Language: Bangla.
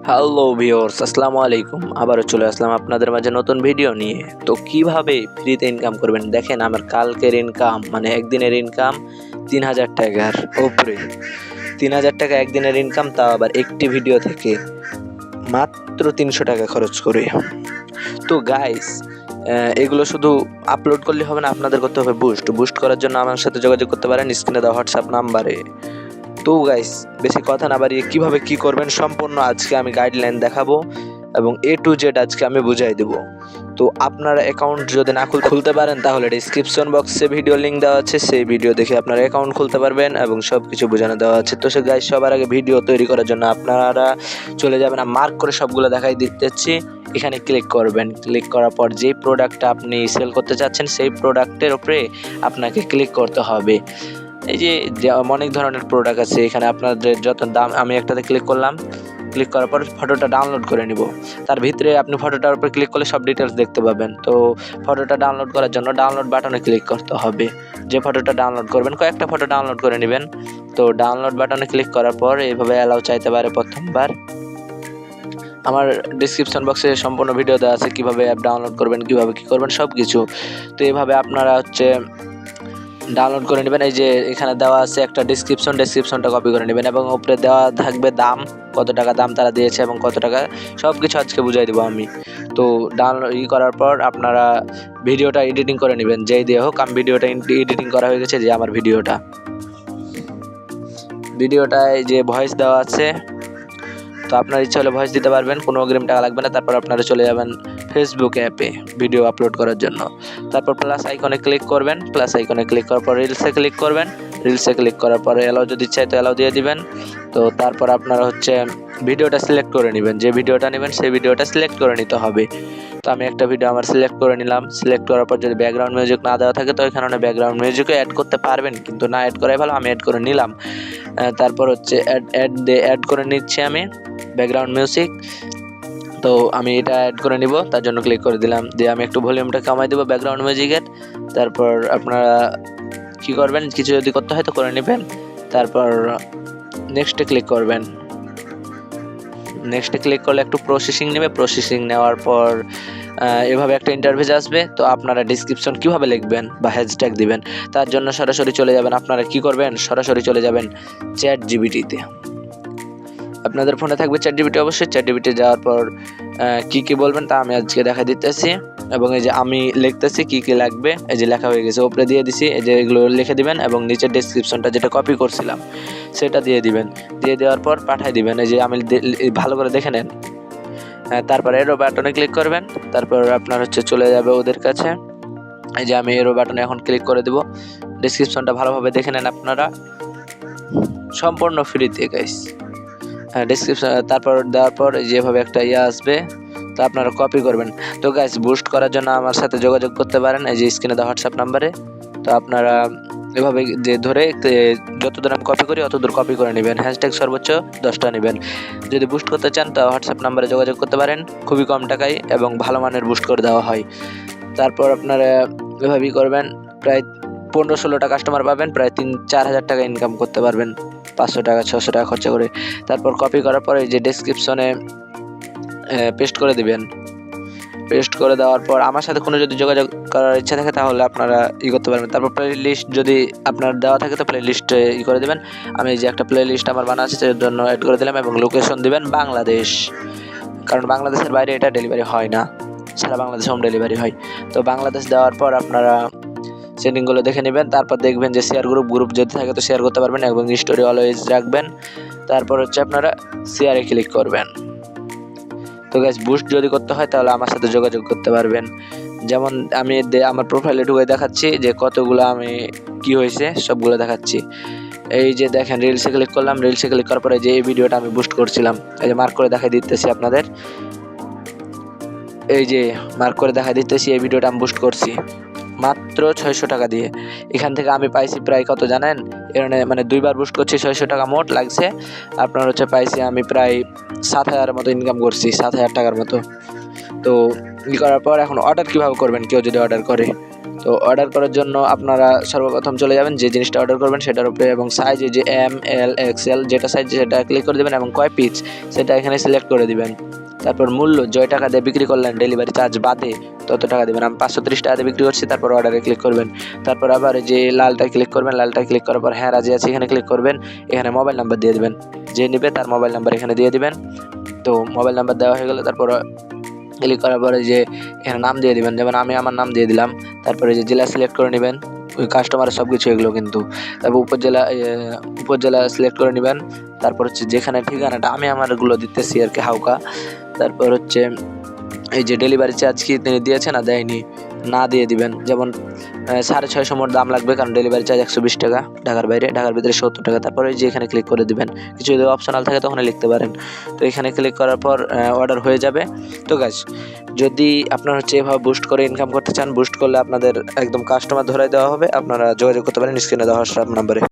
হ্যালো ভিউয়ার্স, আসসালামু আলাইকুম। আবারও চলে আসলাম আপনাদের মাঝে নতুন ভিডিও নিয়ে। তো কিভাবে ফ্রিতে ইনকাম করবেন দেখেন, আমার কালকের ইনকাম মানে একদিনের ইনকাম ৩,০০০ টাকার উপরে। ৩,০০০ টাকা একদিনের ইনকাম, তাও আবার একটি ভিডিও থেকে মাত্র ৩০০ টাকা খরচ করে। তো গাইস, এগুলো শুধু আপলোড করলে হবে না, আপনাদের করতে হবে বুস্ট করার জন্য আমার সাথে যোগাযোগ করতে পারেন স্ক্রিনে দেওয়া হোয়াটসঅ্যাপ নাম্বারে। তো গাইস, বেশি কথা না বাড়িয়ে কিভাবে কি করবেন সম্পূর্ণ আজকে আমি গাইডলাইন দেখাবো এবং A to Z আজকে আমি বুঝাই দেবো। তো আপনারা অ্যাকাউন্ট যদি না খুলতে পারেন তাহলে ডিসক্রিপশন বক্সে ভিডিও লিঙ্ক দেওয়া আছে, সেই ভিডিও দেখে আপনারা অ্যাকাউন্ট খুলতে পারবেন এবং সব কিছু বোঝানো দেওয়া আছে। তো সে গাইস, সবার আগে ভিডিও তৈরি করার জন্য আপনারা চলে যাবেন, মার্ক করে সবগুলো দেখাই দিতেছি। এখানে ক্লিক করবেন, ক্লিক করার পর যেই প্রোডাক্টটা আপনি সেল করতে চাচ্ছেন সেই প্রোডাক্টের উপরে আপনাকে ক্লিক করতে হবে। এই যে অনেক ধরনের প্রোডাক্ট আছে, এখানে আপনাদের যত দাম, আমি একটাতে ক্লিক করলাম। ক্লিক করার পর ফটোটা ডাউনলোড করে নিব। তার ভিতরে আপনি ফটোটার উপর ক্লিক করলে সব ডিটেলস দেখতে পাবেন। তো ফটোটা ডাউনলোড করার জন্য ডাউনলোড বাটনে ক্লিক করতে হবে। যে ফটোটা ডাউনলোড করবেন, কয়েকটা ফটো ডাউনলোড করে নেবেন। তো ডাউনলোড বাটনে ক্লিক করার পর এইভাবে অ্যালাউ চাইতে পারে প্রথমবার। আমার ডিসক্রিপশন বক্সে সম্পূর্ণ ভিডিও দেওয়া আছে কীভাবে অ্যাপ ডাউনলোড করবেন, কীভাবে কী করবেন সব কিছু। তো এইভাবে আপনারা ডাউনলোড করে নেবেন। এই যে এখানে দেওয়া আছে একটা ডেসক্রিপশনটা কপি করে নেবেন এবং উপরে দেওয়া থাকবে দাম, কত টাকা দাম তারা দিয়েছে এবং কত টাকা, সব কিছু আজকে বুঝাই দেবো আমি। তো ডাউনলোড করার পর আপনারা ভিডিওটা এডিটিং করে নেবেন, যেই দিয়ে হোক। আমি ভিডিওটা এডিটিং করা হয়ে গেছে, যে আমার ভিডিওটায় যে ভয়েস দেওয়া আছে, তো আপনার ইচ্ছা হলে ভয়েস দিতে পারবেন, কোনো অগ্রিম টাকা লাগবে না। তারপর আপনারা চলে যাবেন ফেসবুক অ্যাপে ভিডিও আপলোড করার জন্য। তারপর প্লাস আইকনে ক্লিক করবেন, প্লাস আইকনে ক্লিক করার পর রিলসে ক্লিক করবেন। রিলসে ক্লিক করার পরে অ্যালাউ যদি চাই তো অ্যালাউ দিয়ে দিবেন। তো তারপর আপনারা ভিডিওটা সিলেক্ট করে নেবেন, যে ভিডিওটা নেবেন সেই ভিডিওটা সিলেক্ট করে নিতে হবে। তো আমি একটা ভিডিও আমার সিলেক্ট করে নিলাম। সিলেক্ট করার পর যদি ব্যাকগ্রাউন্ড মিউজিক না দেওয়া থাকে তো এখানে ব্যাকগ্রাউন্ড মিউজিকও অ্যাড করতে পারবেন, কিন্তু না অ্যাড করাই ভালো, আমি অ্যাড করে নিলাম। তারপর অ্যাড করে নিচ্ছি আমি ব্যাকগ্রাউন্ড মিউজিক। তো আমি এটা অ্যাড করে নিব, তার জন্য ক্লিক করে দিলাম। দিয়ে আমি একটু ভলিউমটা কমাই দেবো ব্যাকগ্রাউন্ড মিউজিকের। তারপর আপনারা কি করবেন, কিছু যদি করতে হয় তো করে নেবেন। তারপর নেক্সটে ক্লিক করবেন। নেক্সটে ক্লিক করলে একটু প্রসেসিং নেবে। প্রসেসিং নেওয়ার পর এভাবে একটা ইন্টারফেস আসবে। তো আপনারা ডিসক্রিপশন কিভাবে লিখবেন বা হ্যাশট্যাগ দিবেন, তার জন্য সরাসরি চলে যাবেন। আপনারা কি করবেন, সরাসরি চলে যাবেন ChatGPT-তে। আপনাদের ফোনে থাকবে ChatGPT, অবশ্যই ChatGPT যাওয়ার পর কি বলবেন তা আমি আজকে দেখা দিতেছি। এবং এই যে আমি লিখতেছি কি লাগবে, এই যে লেখা হয়ে গেছে, উপরে দিয়ে দিছি। এই যে এগুলো লিখে দিবেন এবং নিচের ডেসক্রিপশনটা যেটা কপি করছিলাম সেটা দিয়ে দিবেন। দিয়ে দেওয়ার পর পাঠিয়ে দিবেন। এই যে আমি ভালো করে দেখে নেন। তারপর এরো বাটনে ক্লিক করবেন। তারপর আপনার চলে যাবে ওদের কাছে। এই যে আমি এরো বাটনে এখন ক্লিক করে দেব। ডেসক্রিপশনটা ভালোভাবে দেখে নেন আপনারা, সম্পূর্ণ ফ্রিতে গাইস। ডেসক্রিপশন তারপর দেওয়ার পর যেভাবে একটা আসবে, তো আপনারা কপি করবেন। তো গাইস, বুস্ট করার জন্য আমার সাথে যোগাযোগ করতে পারেন এই যে স্ক্রিনে দেওয়া হোয়াটসঅ্যাপ নাম্বারে। তো আপনারা এভাবে যে ধরে যতদূর আমি কপি করি অতদূর কপি করে নেবেন। হ্যাশট্যাগ সর্বোচ্চ 10টা নেবেন। যদি বুস্ট করতে চান তো হোয়াটসঅ্যাপ নাম্বারে যোগাযোগ করতে পারেন, খুবই কম টাকায় এবং ভালো মানের বুস্ট করে দেওয়া হয়। তারপর আপনারা এভাবেই করবেন, প্রায় 15-16টা কাস্টমার পাবেন, প্রায় 3-4 হাজার টাকা ইনকাম করতে পারবেন 500 টাকা 600 টাকা খরচা করে। তারপর কপি করার পরে যে ডেসক্রিপশনে পেস্ট করে দিবেন। পেস্ট করে দেওয়ার পর আমার সাথে কোনো যদি যোগাযোগ করার ইচ্ছা থাকে তাহলে আপনারা করতে পারবেন। তারপর প্লে লিস্ট যদি আপনার দেওয়া থাকে তো প্লে লিস্টে করে দেবেন। আমি যে একটা প্লে লিস্ট আমার বানা আছে সেটার জন্য অ্যাড করে দিলাম এবং লোকেশন দিবেন বাংলাদেশ, কারণ বাংলাদেশের বাইরে এটা ডেলিভারি হয় না, সারা বাংলাদেশ হোম ডেলিভারি হয়। তো বাংলাদেশ দেওয়ার পর আপনারা সেটিংগুলো দেখে নেবেন। তারপর দেখবেন যে শেয়ার গ্রুপ যদি থাকে তো শেয়ার করতে পারবেন এবং স্টোরি অলওয়েজ রাখবেন। তারপর আপনারা শেয়ারে ক্লিক করবেন। তো গাইস, বুস্ট যদি করতে হয় তাহলে আমার সাথে যোগাযোগ করতে পারবেন। যেমন আমি আমার প্রোফাইলে ঢুকে দেখাচ্ছি যে কতগুলো আমি কি হয়েছে সবগুলো দেখাচ্ছি। এই যে দেখেন, রিলসে ক্লিক করলাম। রিলসে ক্লিক করার পরে যে এই ভিডিওটা আমি বুস্ট করছিলাম, এই যে মার্ক করে দেখাই দিতেছি আপনাদের। এই যে মার্ক করে দেখাই দিতেছি, এই ভিডিওটা আমি বুস্ট করছি মাত্র 600 টাকা দিয়ে। এখান থেকে আমি পাইছি প্রায় কত জানেন, মানে 2বার বুস্ট করছি, 600 টাকা মোট লাগছে। আপনার পাইছি আমি প্রায় 7,000-এর মতো ইনকাম করছি, 7,000 টাকার মতো। তো করার পর এখন অর্ডার কীভাবে করবেন, কেউ যদি অর্ডার করে তো অর্ডার করার জন্য আপনারা সর্বপ্রথম চলে যাবেন যে জিনিসটা অর্ডার করবেন সেটার উপরে, এবং সাইজ যে ML XL যেটা সাইজ সেটা ক্লিক করে দেবেন এবং কয় পিস সেটা এখানে সিলেক্ট করে দিবেন। তারপর মূল্য জয় টাকা দিয়ে বিক্রি করলেন ডেলিভারি চার্জ বাদে তত টাকা দেবেন। আমি 530 টাকা দিয়ে বিক্রি করছি। তারপর অর্ডারে ক্লিক করবেন। তারপর আবার যে লালটা ক্লিক করবেন, লালটা ক্লিক করার পর হ্যাঁ রাজি আছে এখানে ক্লিক করবেন। এখানে মোবাইল নাম্বার দিয়ে দেবেন, যে নেবে তার মোবাইল নাম্বার এখানে দিয়ে দিবেন। তো মোবাইল নাম্বার দেওয়া হয়ে গেলে তারপর ক্লিক করার পরে যে এখানে নাম দিয়ে দিবেন, যেমন আমি আমার নাম দিয়ে দিলাম। তারপরে যে জেলা সিলেক্ট করে নেবেন, ওই কাস্টমারের সব কিছু এগুলো কিন্তু। তারপর উপজেলা সিলেক্ট করে নেবেন। তারপর হচ্ছে যেখানে ঠিকানাটা আমি আমারগুলো দিতেছি আর কি হাউকা। তারপর হচ্ছে এই যে ডেলিভারি চার্জ কি তিনি দিয়েছে না দেয়নি, না দিয়ে দিবেন। যেমন 650 মোট দাম লাগবে, কারণ ডেলিভারি চার্জ 120 টাকা ঢাকার বাইরে, ঢাকার ভিতরে 70 টাকা। তারপরে যে এখানে ক্লিক করে দিবেন, কিছু যদি অপশনাল থাকে তখন লিখতে পারেন। তো এখানে ক্লিক করার পর অর্ডার হয়ে যাবে। তো গাইস, যদি আপনারা হচ্ছে এভাবে বুস্ট করে ইনকাম করতে চান, বুস্ট করলে আপনাদের একদম কাস্টমার ধরে দেওয়া হবে, আপনারা যোগাযোগ করতে পারেন স্ক্রিনে দেওয়া হোয়াটসঅ্যাপ নাম্বারে।